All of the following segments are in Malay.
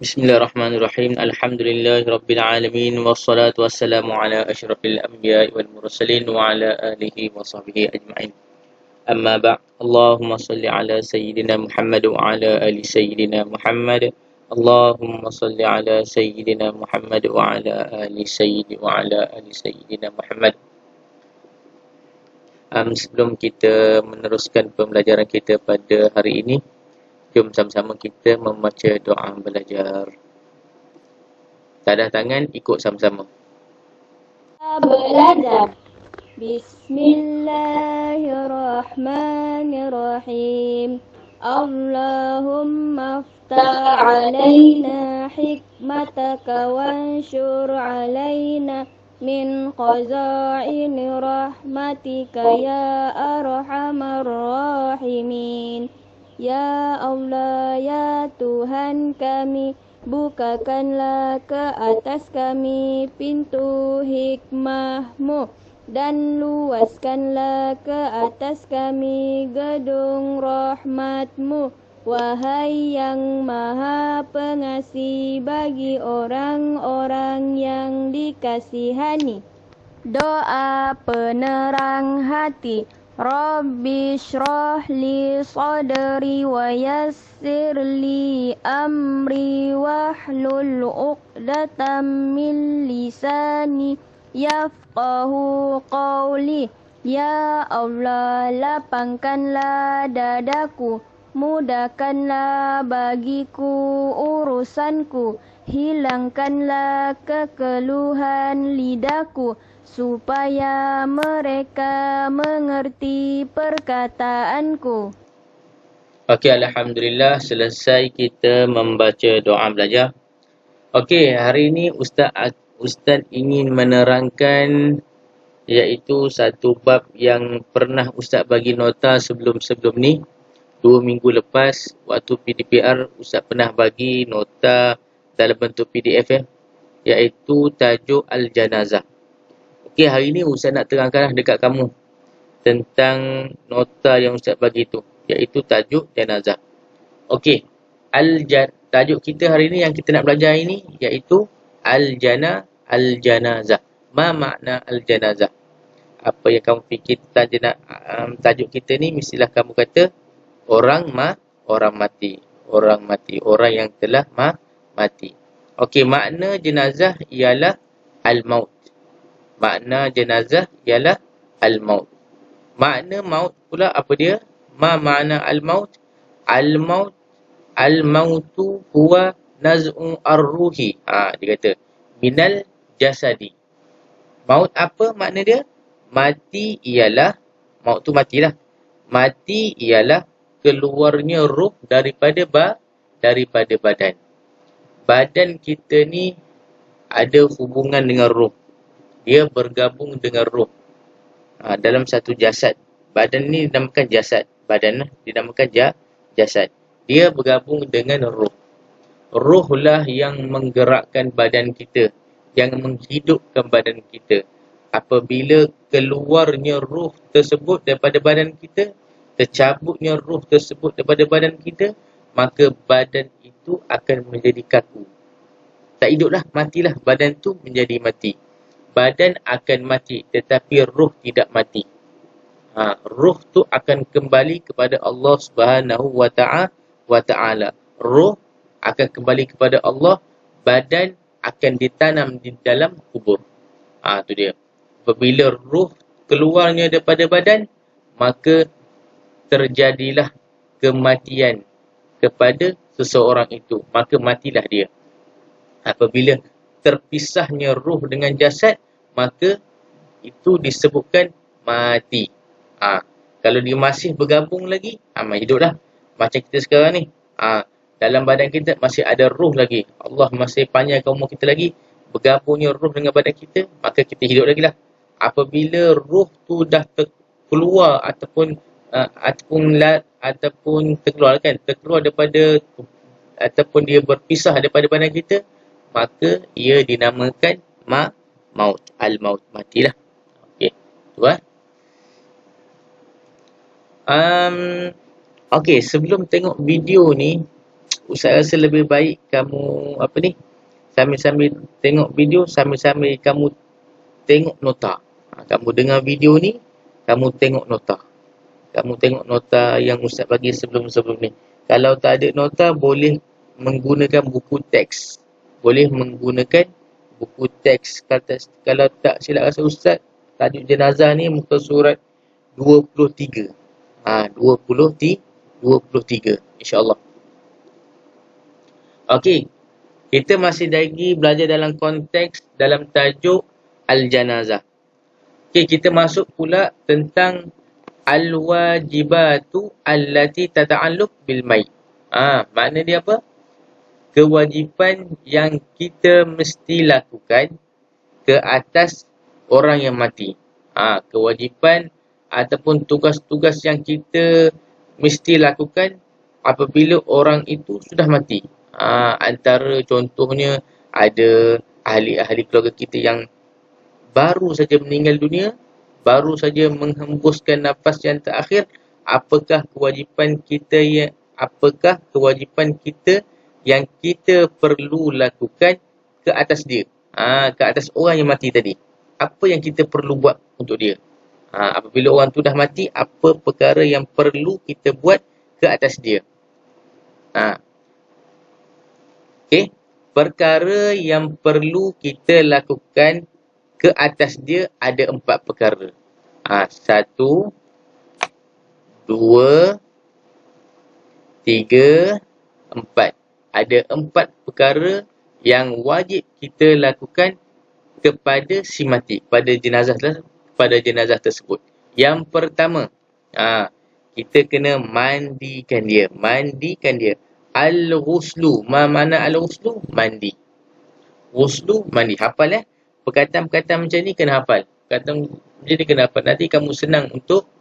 Bismillahirrahmanirrahim. Alhamdulillahirabbil alamin wassalatu wassalamu ala asyrafil anbiya'i wal mursalin wa ala alihi wa sahbihi ajma'in. Amma ba'd. Allahumma salli ala sayyidina Muhammad wa ala ali sayyidina Muhammad. Allahumma salli ala sayyidina Muhammad wa ala ali sayyidina Muhammad. Sebelum kita meneruskan pembelajaran kita pada hari ini, jom sama-sama kita membaca doa belajar. Tadah tangan, ikut sama-sama. Belajar. Bismillahirrahmanirrahim. Allahumma aftah alaina hikmataka wanshur alaina min khaza'ini rahmatika ya arhamar rahimin. Ya Allah, ya Tuhan kami, bukakanlah ke atas kami pintu hikmah-Mu dan luaskanlah ke atas kami gedung rahmat-Mu. Wahai yang maha pengasih bagi orang-orang yang dikasihani. Doa penerang hati. Rabbi shrah li sadri wa yassir li amri wahlul 'uqdatam min lisani yafqahu qawli. Ya Allah, lapangkanlah dadaku, mudahkanlah bagiku urusanku, hilangkanlah kekeluhan lidahku, supaya mereka mengerti perkataanku. Okey, Alhamdulillah selesai kita membaca doa belajar. Okey, hari ini Ustaz ingin menerangkan iaitu satu bab yang pernah Ustaz bagi nota sebelum ni. 2 minggu lepas waktu PDPR Ustaz pernah bagi nota dalam bentuk PDF iaitu tajuk Al-Janazah. Okey, hari ni Ustaz nak terangkan dekat kamu tentang nota yang Ustaz bagi tu, iaitu tajuk Janazah. Okey, tajuk kita hari ni yang kita nak belajar ini iaitu Al-Janazah. Ma makna Al-Janazah? Apa yang kamu fikir tentang tajuk kita ni, mestilah kamu kata orang mati, orang yang telah mati. Okey, makna jenazah ialah al-maut. Makna jenazah ialah al-maut. Makna maut pula apa dia? Ma makna al-maut? Al-mautu huwa naz'u ar-ruhi. Dia kata minal jasadi. Maut apa makna dia? Mati ialah, maut tu matilah. Mati ialah keluarnya ruh daripada badan. Badan kita ni ada hubungan dengan ruh. Dia bergabung dengan ruh dalam satu jasad. Badan ni dinamakan jasad. Badan dinamakan jasad. Dia bergabung dengan ruh. Ruhlah yang menggerakkan badan kita, yang menghidupkan badan kita. Apabila keluarnya ruh tersebut daripada badan kita, tercabutnya ruh tersebut daripada badan kita, maka badan itu akan menjadi kaku. Tak hiduplah, matilah. Badan tu menjadi mati. Badan akan mati, tetapi ruh tidak mati. Ruh tu akan kembali kepada Allah Subhanahu wa Ta'ala. Ruh akan kembali kepada Allah, badan akan ditanam di dalam kubur. Tu dia. Apabila ruh keluarnya daripada badan, maka terjadilah kematian kepada seseorang itu. Maka matilah dia. Apabila terpisahnya ruh dengan jasad, maka itu disebutkan mati. Kalau dia masih bergabung lagi, hiduplah. Macam kita sekarang ni. Dalam badan kita masih ada ruh lagi. Allah masih panjangkan umur kita lagi. Bergabungnya ruh dengan badan kita, maka kita hidup lagi lah. Apabila ruh tu dah keluar ataupun terkeluar daripada, ataupun dia berpisah daripada badan kita, maka ia dinamakan maut. Al-maut, matilah. Okey, tu Okey, sebelum tengok video ni, Ustaz rasa lebih baik kamu sambil-sambil tengok video, sambil-sambil kamu tengok nota. Kamu dengar video ni, kamu tengok nota. Kamu tengok nota yang Ustaz bagi sebelum-sebelum ni. Kalau tak ada nota, boleh menggunakan buku teks. Boleh menggunakan buku teks. Kalau tak silap rasa Ustaz, tajuk jenazah ni muka surat 23. 23 insyaAllah. Okey, kita masih lagi belajar dalam konteks dalam tajuk al-janazah. Okey, kita masuk pula tentang al-wajibatu allati tata'alluq bil mayit. Makna dia apa? Kewajipan yang kita mesti lakukan ke atas orang yang mati. Kewajipan ataupun tugas-tugas yang kita mesti lakukan apabila orang itu sudah mati. Antara contohnya ada ahli-ahli keluarga kita yang baru saja meninggal dunia, baru saja menghembuskan nafas yang terakhir. Apakah kewajipan kita yang kita perlu lakukan ke atas dia, ke atas orang yang mati tadi? Apa yang kita perlu buat untuk dia? Apabila orang tu dah mati, apa perkara yang perlu kita buat ke atas dia? Okey, perkara yang perlu kita lakukan ke atas dia ada 4 perkara. 1, 2, 3, 4. Ada 4 perkara yang wajib kita lakukan kepada si mati, pada jenazah tersebut. Yang pertama, kita kena mandikan dia. Al-ghuslu. Mana al-ghuslu? Mandi. Ghuslu, mandi. Hafal perkataan-perkataan macam ni kena hafal. Perkataan macam ni kena hafal. Nanti kamu senang untuk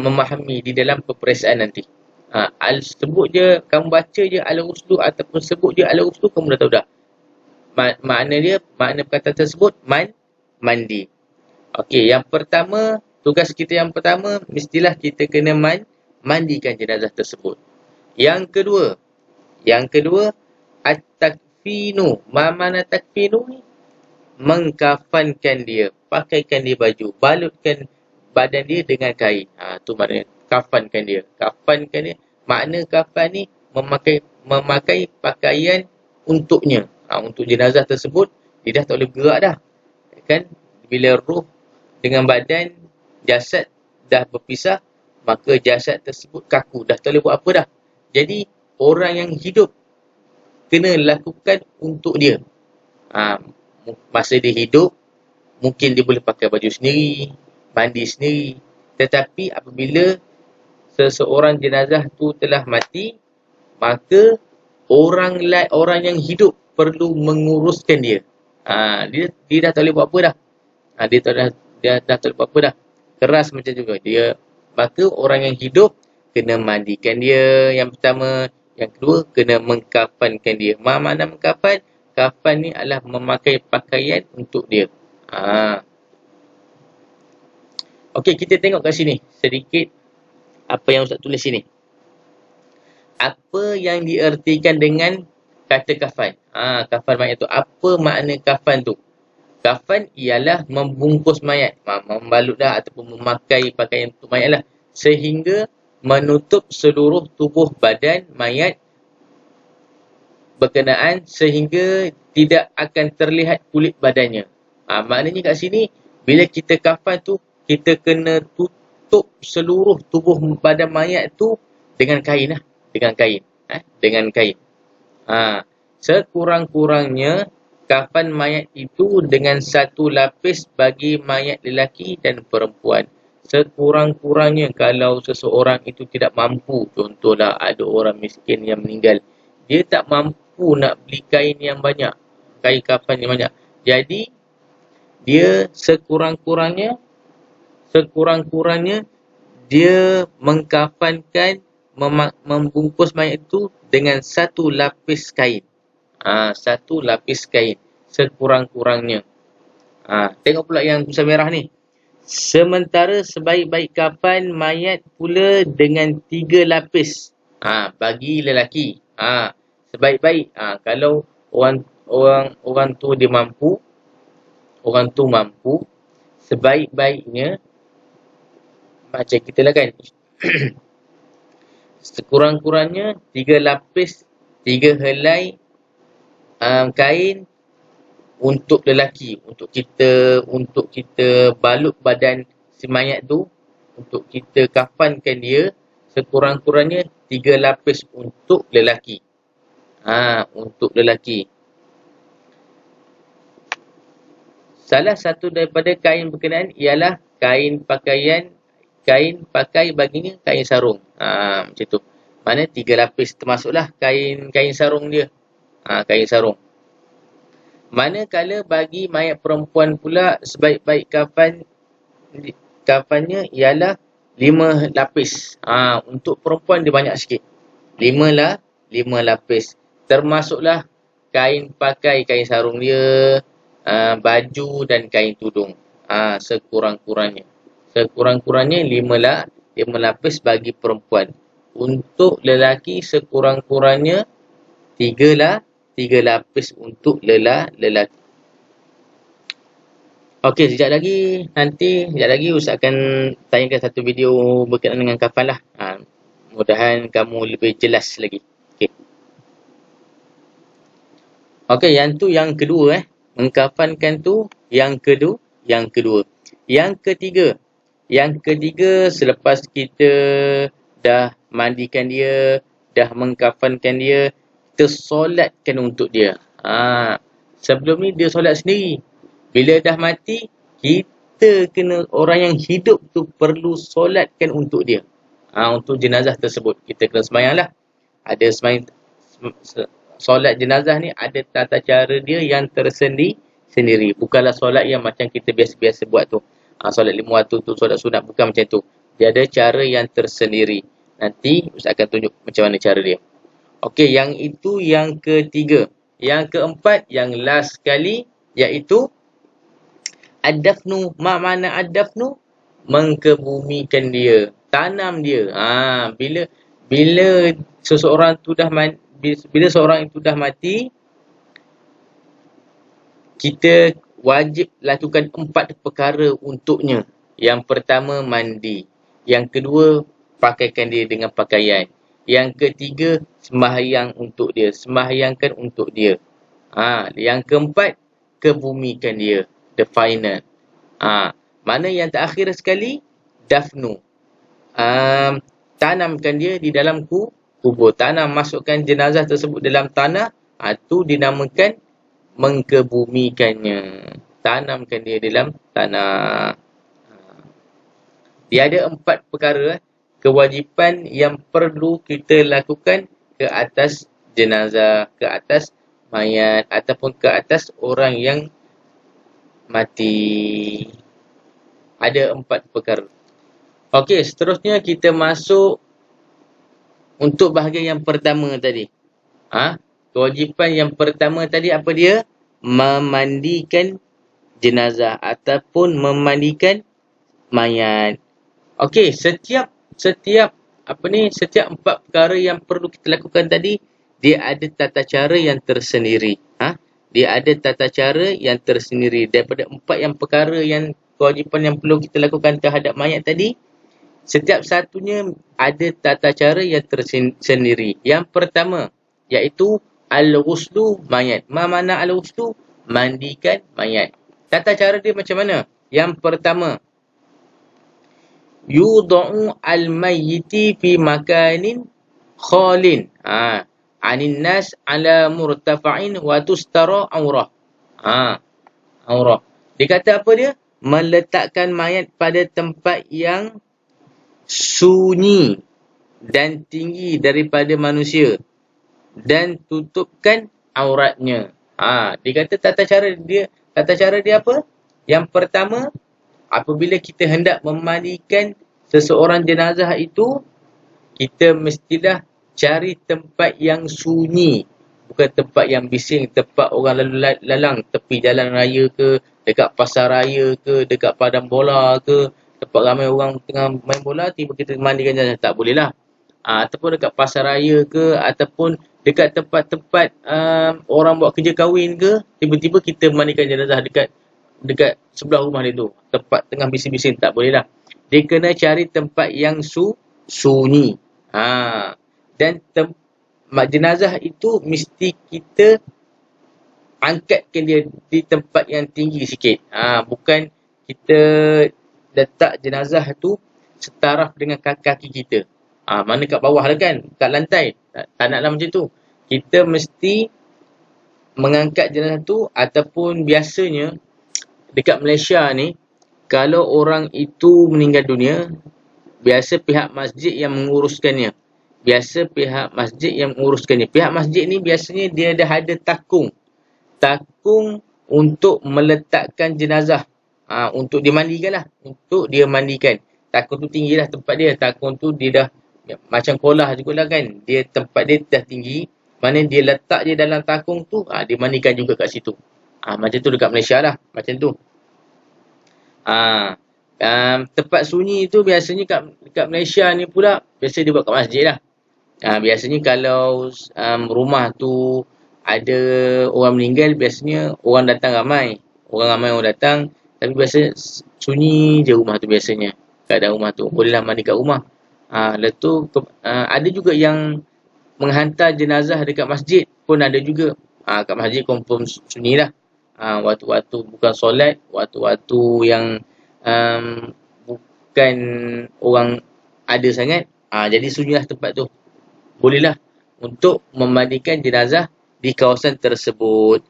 memahami di dalam peperiksaan nanti. Sebut je, kamu baca je al-ghuslu ataupun sebut je al-ghuslu, kamu dah tahu dah. Makna perkataan tersebut mandi. Okey, yang pertama, tugas kita yang pertama, mestilah kita kena mandikan jenazah tersebut. Yang kedua, at-takfinu. Mana takfinu ni? Mengkafankan dia, pakaikan dia baju, balutkan badan dia dengan kain. Tu maknanya kafankan dia. Makna kafan ni memakai pakaian untuknya. Untuk jenazah tersebut, dia dah tak boleh bergerak dah. Kan? Bila roh dengan badan, jasad dah berpisah, maka jasad tersebut kaku, dah tak boleh buat apa dah. Jadi, orang yang hidup kena lakukan untuk dia. Masa dia hidup, mungkin dia boleh pakai baju sendiri, mandi sendiri. Tetapi apabila seseorang jenazah tu telah mati, maka orang yang hidup perlu menguruskan dia. Dia dah tak boleh buat apa dah. Dia dah tak boleh buat apa dah. Keras macam juga. Maka orang yang hidup kena mandikan dia, yang pertama. Yang kedua, kena mengkafankan dia. Mana mengkafan? Kafan ni adalah memakai pakaian untuk dia. Okey, kita tengok kat sini sedikit apa yang Ustaz tulis sini. Apa yang diertikan dengan kata kafan? Kafan mayat tu. Apa makna kafan tu? Kafan ialah membungkus mayat. Membalut dah ataupun memakai pakaian untuk mayat lah. Sehingga menutup seluruh tubuh badan mayat berkenaan sehingga tidak akan terlihat kulit badannya. Maknanya kat sini, bila kita kafan tu, kita kena tutup seluruh tubuh badan mayat tu dengan kain lah. Dengan kain. Sekurang-kurangnya, kafan mayat itu dengan 1 lapis bagi mayat lelaki dan perempuan. Sekurang-kurangnya kalau seseorang itu tidak mampu, contohlah ada orang miskin yang meninggal, dia tak mampu nak beli kain yang banyak, kain kafan yang banyak. Jadi, dia sekurang-kurangnya dia mengkafankan, membungkus mayat itu dengan 1 lapis kain. 1 lapis kain sekurang-kurangnya. Tengok pula yang tulisan merah ni. Sementara sebaik-baik kafan mayat pula dengan 3 lapis bagi lelaki. Sebaik-baik. Kalau orang tu dia mampu, orang tu mampu, sebaik-baiknya macam kita lah kan. Sekurang-kurangnya 3 lapis, 3 helai kain untuk lelaki, untuk kita balut badan si mayat tu, untuk kita kafankan dia, sekurang-kurangnya 3 lapis untuk lelaki. Untuk lelaki. Salah satu daripada kain berkenaan ialah kain pakai baginya kain sarung. Macam tu. Mana 3 lapis termasuklah kain sarung dia. Kain sarung. Manakala bagi mayat perempuan pula sebaik-baik kafannya ialah 5 lapis. Untuk perempuan dia banyak sikit. 5 lapis. Termasuklah kain sarung dia, baju dan kain tudung. Sekurang-kurangnya. Sekurang-kurangnya 5 lapis bagi perempuan. Untuk lelaki sekurang-kurangnya 3 lapis untuk lelaki. Okey, sekejap lagi Ustaz akan tayangkan satu video berkenaan dengan kafan lah. Mudahan kamu lebih jelas lagi. Okey, yang kedua mengkafankan tu yang kedua. Yang ketiga selepas kita dah mandikan dia, dah mengkafankan dia, kita solatkan untuk dia. Sebelum ni dia solat sendiri. Bila dah mati, kita kena, orang yang hidup tu perlu solatkan untuk dia. Untuk jenazah tersebut. Kita kena sembahyang lah. Ada sembahyang, solat jenazah ni ada tata cara dia yang tersendiri. Bukanlah solat yang macam kita biasa-biasa buat tu. Solat 5 waktu tu, solat sunat, bukan macam tu. Dia ada cara yang tersendiri. Nanti Ustaz akan tunjuk macam mana cara dia. Okey, yang itu yang ketiga. Yang keempat, yang last sekali, iaitu ad-dafnu. Makna ad-dafnu? Mengkebumikan dia. Tanam dia. Bila seseorang tu dah bila seorang itu dah mati, kita wajib lakukan 4 perkara untuknya. Yang pertama, mandi. Yang kedua, pakaikan dia dengan pakaian. Yang ketiga, sembahyang untuk dia. Sembahyangkan untuk dia. Yang keempat, kebumikan dia. The final. Mana yang terakhir sekali? Dafnu. Tanamkan dia di dalam kubur. Masukkan jenazah tersebut dalam tanah. Itu dinamakan mengkebumikannya. Tanamkan dia dalam tanah. Dia ada 4 perkara kewajipan yang perlu kita lakukan ke atas jenazah, ke atas mayat ataupun ke atas orang yang mati. Ada 4 perkara. Okey, seterusnya kita masuk untuk bahagian yang pertama tadi. Kewajipan yang pertama tadi apa dia? Memandikan jenazah ataupun memandikan mayat. Okey, setiap 4 perkara yang perlu kita lakukan tadi, dia ada tata cara yang tersendiri. Dia ada tata cara yang tersendiri. Daripada 4 yang perkara yang kewajipan yang perlu kita lakukan terhadap mayat tadi, setiap satunya ada tata cara yang tersendiri. Yang pertama, iaitu al-ghuslu mayat. Mana al-ghuslu? Mandikan mayat. Tata cara dia macam mana? Yang pertama, yudha'u al-mayyiti fi makanin khalin. Anin nas ala murtafa'in wa tustara aurah. Aurah. Dia kata apa dia? Meletakkan mayat pada tempat yang sunyi dan tinggi daripada manusia dan tutupkan auratnya. Dia kata tata cara dia apa? Yang pertama, apabila kita hendak memandikan seseorang jenazah itu, kita mestilah cari tempat yang sunyi. Bukan tempat yang bising, tempat orang lalu lalang, tepi jalan raya ke, dekat pasar raya ke, dekat padang bola ke, tempat ramai orang tengah main bola, tiba kita mandikan jenazah. Tak boleh lah. Ataupun dekat pasar raya ke, ataupun dekat tempat-tempat orang buat kerja kahwin ke, tiba-tiba kita mandikan jenazah dekat sebelah rumah dia tu, tempat tengah bising-bising, tak boleh lah. Dia kena cari tempat yang sunyi. Dan jenazah itu mesti kita angkatkan dia di tempat yang tinggi sikit. Bukan kita letak jenazah tu setaraf dengan kaki kita. Mana kat bawah lah kan, kat lantai. Tak naklah macam tu. Kita mesti mengangkat jenazah tu, ataupun biasanya dekat Malaysia ni, kalau orang itu meninggal dunia, biasa pihak masjid yang menguruskannya. Pihak masjid ni biasanya dia dah ada takung untuk meletakkan jenazah. Untuk dia mandikan lah. Takung tu tinggi lah tempat dia. Takung tu dia dah macam kolah jugalah kan. Tempat dia dah tinggi. Mana dia letak dia dalam takung tu, dia mandikan juga kat situ. Macam tu dekat Malaysia lah. Macam tu. Tempat sunyi tu biasanya dekat Malaysia ni pula, biasa dia buat kat masjid lah. Biasanya kalau rumah tu ada orang meninggal, biasanya orang datang ramai. Orang datang, tapi biasa sunyi je rumah tu biasanya. Keadaan rumah tu, bolehlah mandi kat rumah. Lepas tu ada juga yang menghantar jenazah dekat masjid pun ada juga. Kat masjid confirm sunyi lah. Waktu-waktu bukan solat, waktu-waktu yang bukan orang ada sangat, jadi sunyilah tempat tu. Bolehlah untuk memandikan jenazah di kawasan tersebut.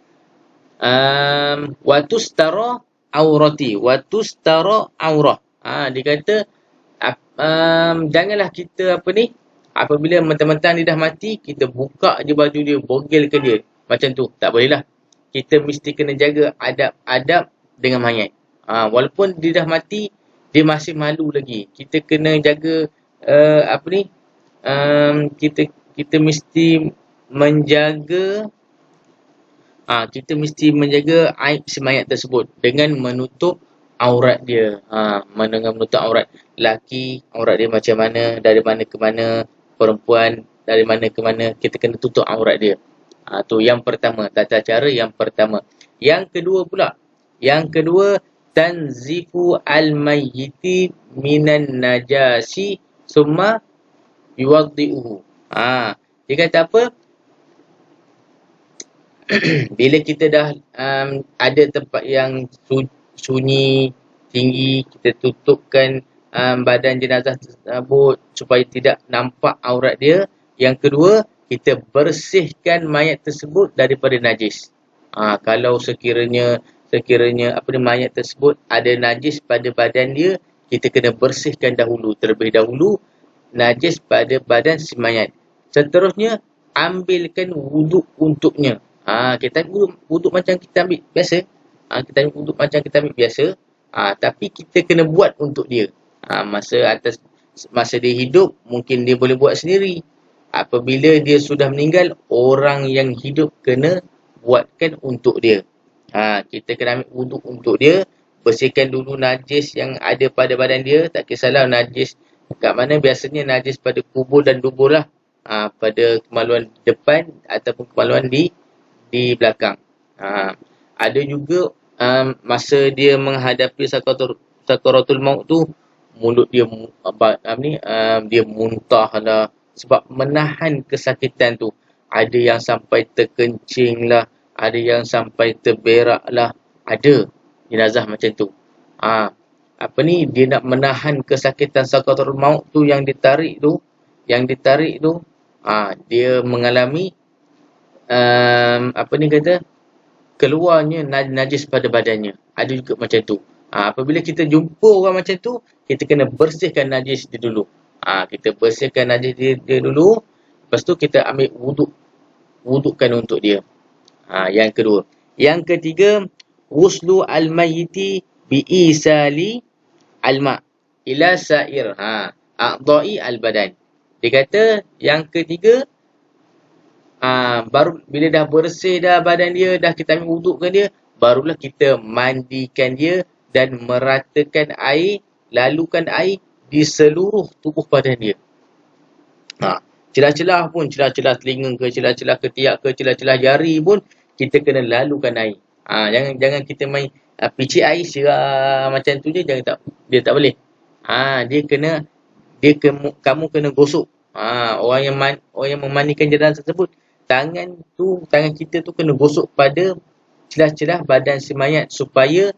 Waktu setara aurati, dia kata janganlah kita apabila mentang-mentang dia dah mati, kita buka je baju dia, bogelkan dia. Macam tu, tak boleh lah. Kita mesti kena jaga adab-adab dengan mayat. Walaupun dia dah mati, dia masih malu lagi. Kita kena jaga kita mesti menjaga aib si mayat tersebut dengan menutup aurat dia. Dengan menutup aurat lelaki, aurat dia macam mana, dari mana ke mana, perempuan dari mana ke mana, kita kena tutup aurat dia. Tu yang pertama, tata cara yang pertama. Yang kedua tanzifu al-mayyiti minan najasi summa yuwaddi'uhu. Dia kata apa? Bila kita dah ada tempat yang sunyi, tinggi, kita tutupkan badan jenazah tersebut supaya tidak nampak aurat dia. Yang kedua, kita bersihkan mayat tersebut daripada najis. Kalau sekiranya mayat tersebut ada najis pada badan dia, kita kena bersihkan terlebih dahulu najis pada badan si mayat. Seterusnya, ambilkan wuduk untuknya. Kita wuduk macam kita ambil biasa. Tapi kita kena buat untuk dia. Masa dia hidup, mungkin dia boleh buat sendiri. Apabila dia sudah meninggal, orang yang hidup kena buatkan untuk dia. Kita kena ambil wuduk untuk dia, bersihkan dulu najis yang ada pada badan dia. Tak kisahlah najis kat mana, biasanya najis pada kubur dan dubur lah. Pada kemaluan depan ataupun kemaluan di belakang. Ada juga masa dia menghadapi sakaratul maut tu, mulut dia dia muntah lah, sebab menahan kesakitan tu. Ada yang sampai terkencing lah, ada yang sampai terberak lah. Ada jenazah macam tu. Dia nak menahan kesakitan sakaratul maut tu, yang ditarik tu, dia mengalami keluarnya najis pada badannya. Ada juga macam tu. Apabila kita jumpa orang macam tu, kita kena bersihkan najis dia dulu. Kita bersihkan najis dia dulu. Lepas tu kita ambil wudukkan untuk dia. Yang kedua. Yang ketiga, wuslu al-mayyiti bi'isali al-ma' ila sa'ir a'dha'i al-badan. Dia kata yang ketiga, baru bila dah bersih dah badan dia, dah kita ambil wudukkan dia, barulah kita mandikan dia dan meratakan air, lalukan air di seluruh tubuh badan dia. celah-celah pun, celah-celah telinga ke, celah-celah ketiak ke, celah-celah jari pun, kita kena lalukan air. Jangan kita main picit air sirah macam tu je, jangan tak, dia tak boleh. Kamu kena gosok. Orang yang memandikan jenazah tersebut, tangan kita tu kena gosok pada celah-celah badan si mayat supaya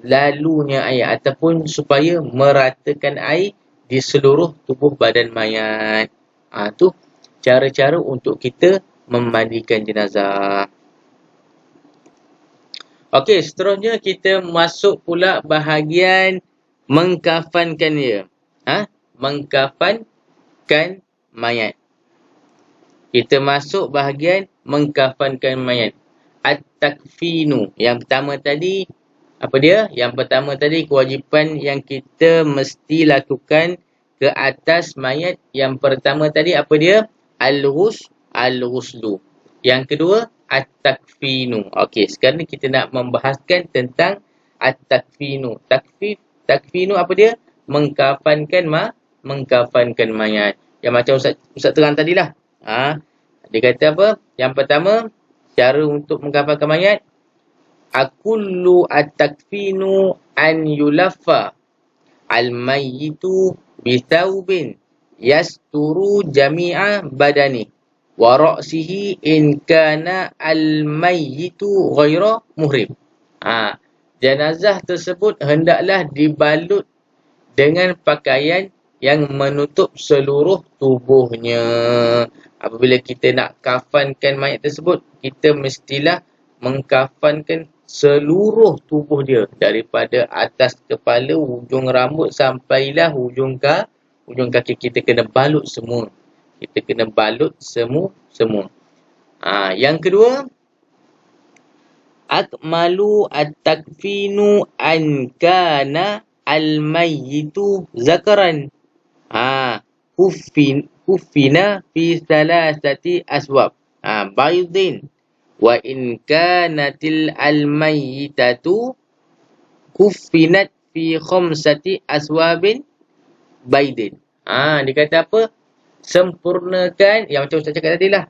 lalunya air ataupun supaya meratakan air di seluruh tubuh badan mayat. Tu cara-cara untuk kita memandikan jenazah. Okey, seterusnya kita masuk pula bahagian mengkafankan dia. Mengkafankan mayat. Kita masuk bahagian mengkafankan mayat. At-takfinu. Yang pertama tadi, apa dia? Yang pertama tadi, kewajipan yang kita mesti lakukan ke atas mayat. Yang pertama tadi, apa dia? Al-ghuslu. Yang kedua, at-takfinu. Okey, sekarang ni kita nak membahaskan tentang at-takfinu. Takfinu apa dia? Mengkafankan mayat. Yang macam Ustaz terang tadilah. Dia kata apa? Yang pertama, cara untuk mengkafankan mayat, akullu at-takfinu an yulaffa al-mayyitu bithaubin yasturu jami'a badani wa ra'sihi in kana al-mayyitu ghaira muhrim. Jenazah tersebut hendaklah dibalut dengan pakaian yang menutup seluruh tubuhnya. Apabila kita nak kafankan mayat tersebut, kita mestilah mengkafankan seluruh tubuh dia, daripada atas kepala, hujung rambut sampailah hujung kaki. Kita kena balut semua. Kita kena balut semua. Yang kedua, akmalu at-takfinu an kana al-mayyitu zakaran. Kufina fi salasati aswab. Baydin. Wa in kanatil al-mayyitatu kufinat fi khamsati aswabin baydin. Dia kata apa? Sempurnakan, yang macam Ustaz cakap tadi lah.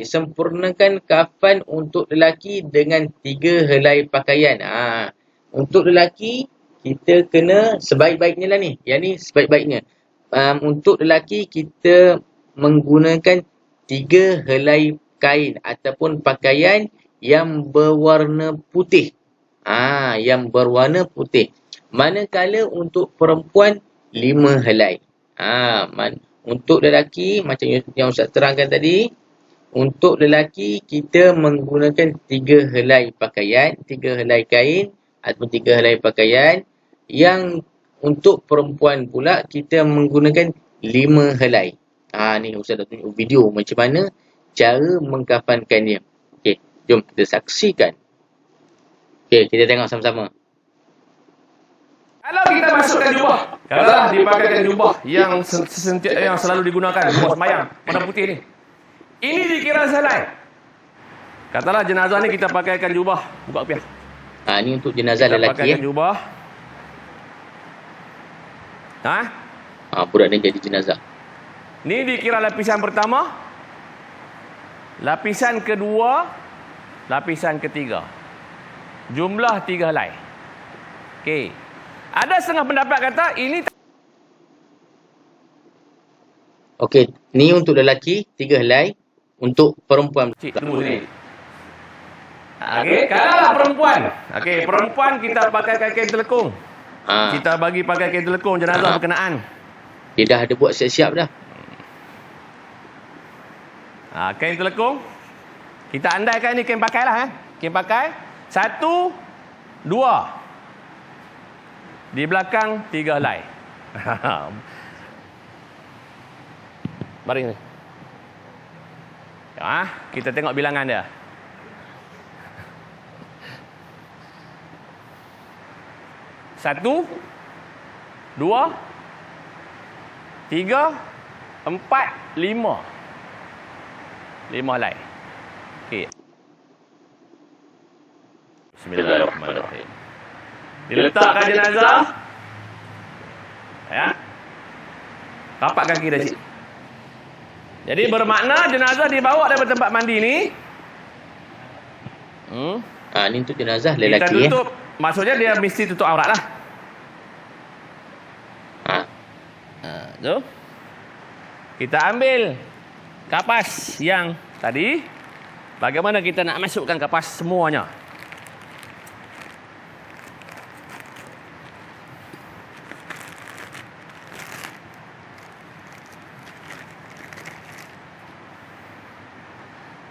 Sempurnakan kafan untuk lelaki dengan 3 helai pakaian. Untuk lelaki, kita kena sebaik-baiknya lah ni. Yang ni sebaik-baiknya. Untuk lelaki, kita menggunakan 3 helai kain ataupun pakaian yang berwarna putih. Yang berwarna putih. Manakala untuk perempuan 5 helai. Untuk lelaki, macam yang Ustaz terangkan tadi, untuk lelaki kita menggunakan 3 helai pakaian, 3 helai kain ataupun 3 helai pakaian. Yang untuk perempuan pula kita menggunakan 5 helai. Ni Ustaz dah tunjuk video macam mana cara mengkafankan dia. Okey, jom kita saksikan. Okey, kita tengok sama-sama. Kalau kita masukkan jubah, kalau dipakaikan jubah yang selalu digunakan, jubah semayang, warna putih ni. Ini dikira selai. Katalah jenazah ni kita pakaikan jubah, buka kopiah. Ni untuk jenazah lelaki. Kita pakaikan jubah. Budak ni jadi jenazah. Ni dikira lapisan pertama. Lapisan kedua, lapisan ketiga. Jumlah 3 helai. Okey. Ada setengah pendapat kata ini. Okey, ni untuk lelaki 3 helai, untuk perempuan. Tunggu sini. Okey, kalau perempuan. Okey, perempuan kita pakai kain telekung. Kita bagi pakai kain telekung jenazah berkenaan. Dia dah ada buat siap-siap dah. Kain telekung. Kita andaikan ni kain pakai lah. Kain pakai. 1, 2. Di belakang 3 helai. Baring ni. Kita tengok bilangan dia. 1, 2, 3, 4, 5. 5 helai. Okey. Bismillahirrahmanirrahim. Diletakkan jenazah. Rapat kaki dah cik. Jadi bermakna jenazah dibawa daripada tempat mandi ni. Ni untuk jenazah Kita lelaki tutup. Maksudnya dia mesti tutup aurat lah. Tu. Kita ambil kapas yang tadi. Bagaimana kita nak masukkan kapas semuanya?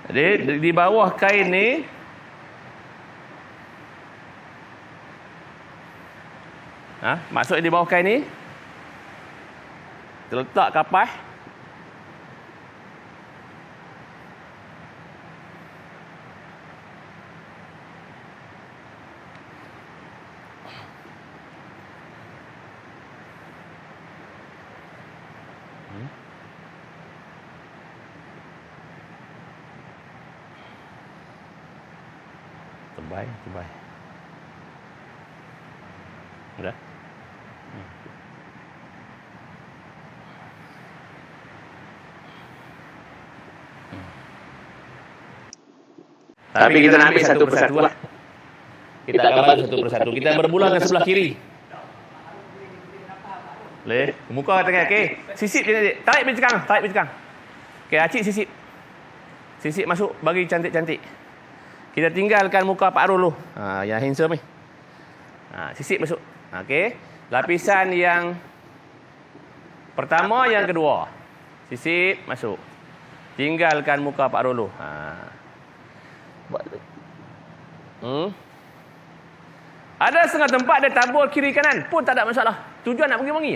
Jadi di bawah kain ni maksudnya di bawah kain ni terletak kapas. Tebal. Sudah? Tapi kita nak ambil satu persatu lah. Kita akan ambil satu persatu. Kita bermula ke sebelah kiri. Boleh? Muka tengah. Okey. Sisip je. Tarik bincang. Okey, acik sisip. Sisip masuk bagi cantik-cantik. Kita tinggalkan muka Pak Arul dulu. Yang handsome ni. Sisip masuk. Okey. Lapisan yang pertama, yang kedua. Sisip masuk. Tinggalkan muka Pak Arul dulu. Ada setengah tempat dia tabur kiri kanan pun tak ada masalah. Tujuan nak pergi wangi.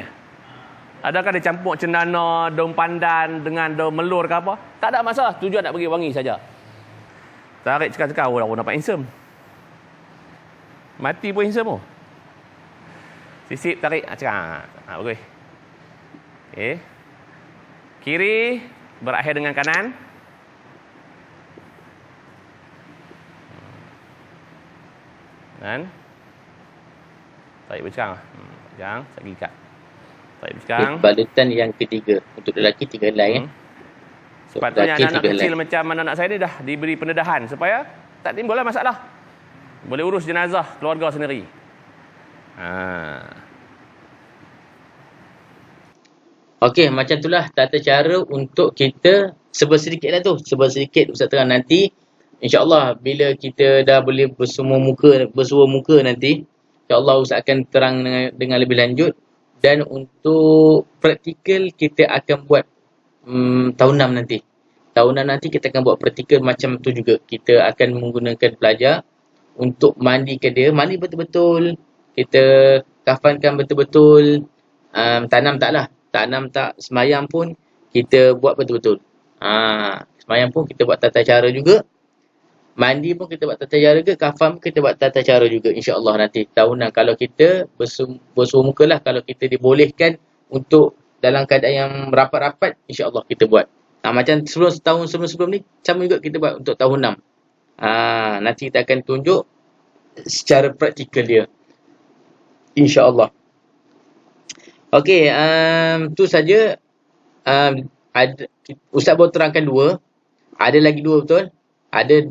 Adakah dia campur cendana, daun pandan dengan daun melur ke apa? Tak ada masalah. Tujuan nak pergi wangi saja. Tarik cekal-cekal, orang nampak handsome. Mati pun handsome. Sisip, tarik. Cekal. Bagus. Okey. Kiri berakhir dengan kanan. Dan tarik bercakang. Bercakang, tak gikat. Tarik bercakang. Balutan yang ketiga. Untuk lelaki 3 helai. Sepatutnya anak-anak kecil macam anak-anak saya ni dah diberi pendedahan supaya tak timbullah masalah. Boleh urus jenazah keluarga sendiri. Okey, macam itulah tata cara untuk kita sedikit lah tu. Sedikit Ustaz terang nanti. InsyaAllah bila kita dah boleh bersua muka nanti, InsyaAllah Ustaz akan terang dengan lebih lanjut. Dan untuk praktikal kita akan buat tahun 6 nanti. Tahun 6 nanti kita akan buat praktikal macam tu juga. Kita akan menggunakan pelajar untuk mandikan dia. Mandi betul-betul. Kita kafankan betul-betul. Tanam tak, semayang pun kita buat betul-betul. Semayang pun kita buat tata cara juga. Mandi pun kita buat tata cara juga. Kafan pun kita buat tata cara juga. InsyaAllah nanti tahunan kalau kita bersua muka lah. Kalau kita dibolehkan untuk dalam keadaan yang rapat-rapat, InsyaAllah kita buat. Macam tahun sebelum ni, sama juga kita buat untuk tahun 6. Nanti kita akan tunjuk secara praktikal dia. InsyaAllah. Okey, tu saja. Ustaz baru terangkan 2. Ada lagi 2 betul? Ada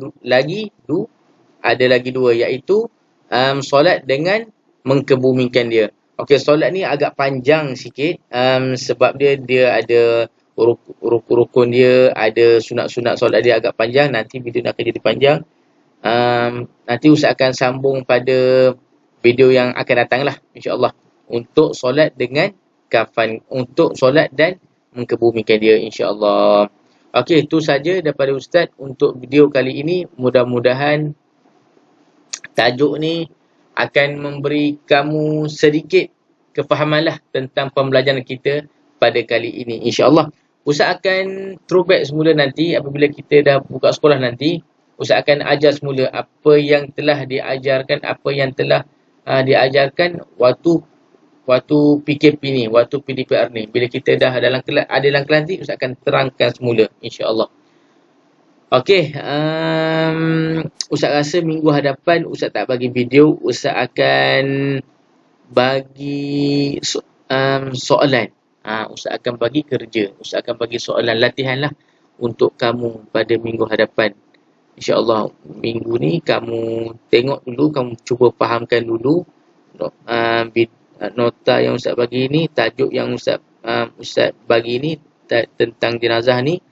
lagi dua iaitu solat dengan mengkebumikan dia. Okey, solat ni agak panjang sikit sebab dia ada rukun dia, ada sunat-sunat solat dia agak panjang. Nanti video nak jadi panjang. Nanti Ustaz akan sambung pada video yang akan datang lah, insya-Allah, untuk solat dengan kafan, untuk solat dan mengkebumikan dia, insya-Allah. Okey, itu saja daripada Ustaz untuk video kali ini. Mudah-mudahan tajuk ni akan memberi kamu sedikit kefahamanlah tentang pembelajaran kita pada kali ini, insya-Allah. Ustaz akan throwback semula nanti apabila kita dah buka sekolah nanti. Ustaz akan ajar semula apa yang telah diajarkan, apa yang telah diajarkan waktu PKP ni, waktu PDPR ni. Bila kita dah ada dalam kelas nanti, Ustaz akan terangkan semula, insya-Allah. Okey, Ustaz rasa minggu hadapan Ustaz tak bagi video, Ustaz akan bagi soalan. Ustaz akan bagi kerja, Ustaz akan bagi soalan latihan lah untuk kamu pada minggu hadapan. InsyaAllah minggu ni kamu tengok dulu, kamu cuba fahamkan dulu nota yang Ustaz bagi ni, tajuk yang Ustaz bagi ni tentang jenazah ni.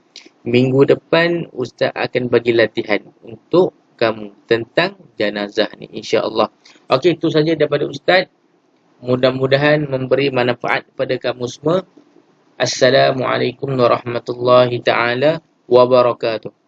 Minggu depan Ustaz akan bagi latihan untuk kamu tentang jenazah ni, insya-Allah. Okey, itu saja daripada Ustaz. Mudah-mudahan memberi manfaat kepada kamu semua. Assalamualaikum warahmatullahi taala wabarakatuh.